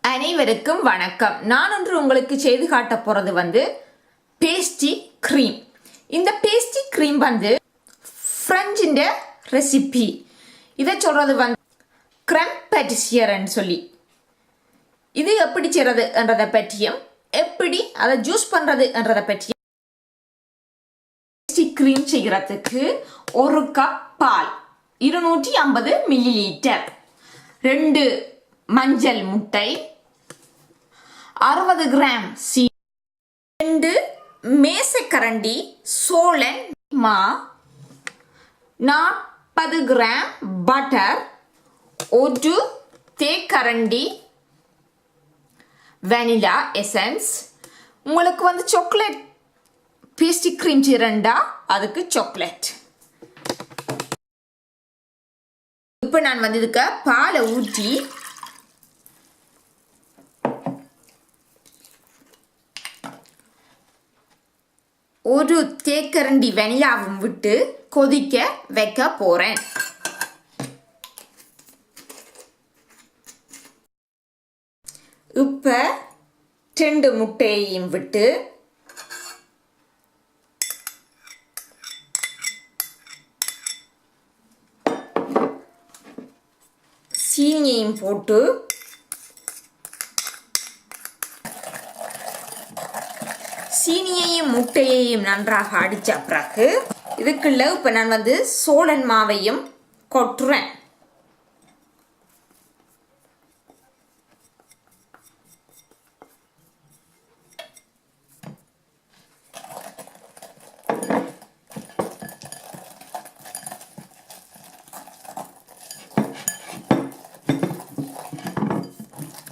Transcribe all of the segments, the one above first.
அனைவருக்கும் வணக்கம். நான் ஒன்று உங்களுக்கு செய்து காட்ட போறது பேஸ்ட்ரி கிரீம். இந்த பேஸ்ட்ரி கிரீம் பிரெஞ்சின் ரெசிபி. இதை சொல்றது creme patissier சொல்லி. இது எப்படி செய்யறது என்றதை பற்றியும் எப்படி அதை ஜூஸ் பண்றது என்றதை பற்றியும். பேஸ்ட்ரி கிரீம் செய்யறதுக்கு 1 கப் பால், 250 மில்லிலிட்டர், 2 மஞ்சள் முட்டை, 60 கிராம் சீனி, 2 மேசைக்கரண்டி சோளன் மா, 40 கிராம் பட்டர், 1 தேக்கரண்டி வெனிலா எசன்ஸ். உங்களுக்கு சாக்லேட் பேஸ்ட்ரி கிரீம் செய்யறா அதுக்கு சாக்லேட். இப்போ நான் இதுக்கு பாலை ஊற்றி ஒரு தேக்கரண்டி வெனிலாவும் விட்டு கொதிக்க வைக்க போறேன். இப்ப 2 முட்டையையும் விட்டு சீனியையும் போட்டு சீனியையும் முட்டையையும் நன்றாக அடிச்ச பிறகு இதுக்குள்ள இப்ப நான் சோளன் மாவையும் கொட்டுறேன்.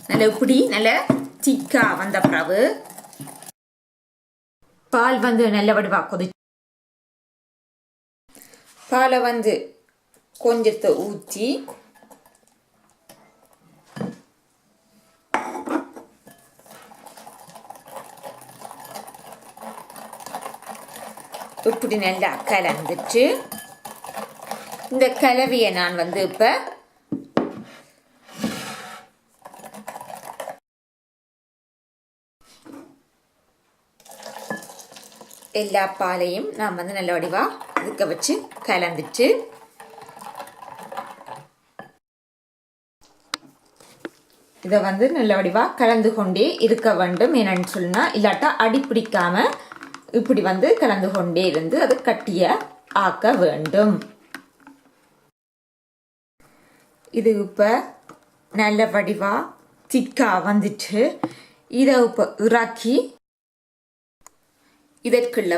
நல்ல இப்படி நல்ல திக்கா வந்த பிறகு பால் நல்ல வடிவா கொதி பாலை கொஞ்சத்தை ஊற்றி இப்படி நல்லா கலந்துட்டு இந்த கலவையை நான் இப்ப எல்லா பாலையும் நான் நல்ல வடிவா இதுக்க வச்சு கலந்துட்டு இதை நல்ல வடிவா கலந்து கொண்டே இருக்க வேண்டும். என்னன்னு சொன்னா இல்லாட்டா அடி பிடிக்காம இப்படி கலந்து கொண்டே இருந்து அது கட்டிய ஆக்க வேண்டும். இது இப்ப நல்ல வடிவா திக்கா வந்துட்டு இதை இப்ப இறக்கி இதற்குள்ள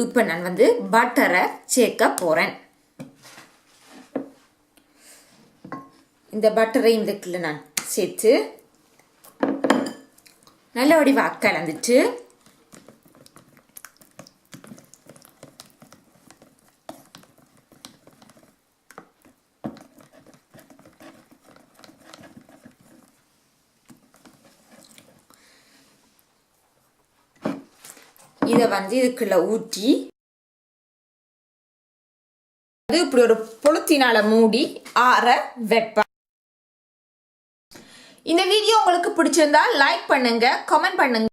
இப்ப நான் பட்டரை சேர்க்க போறேன். இந்த பட்டரை இதுக்குள்ள நான் சேர்த்து நல்ல வடிவா கலந்துட்டு இதை இதுக்குள்ள ஊற்றி இப்படி ஒரு பொழுத்தினால மூடி ஆற வைப்பேன். இந்த வீடியோ உங்களுக்கு பிடிச்சிருந்தா லைக் பண்ணுங்க, கமெண்ட் பண்ணுங்க.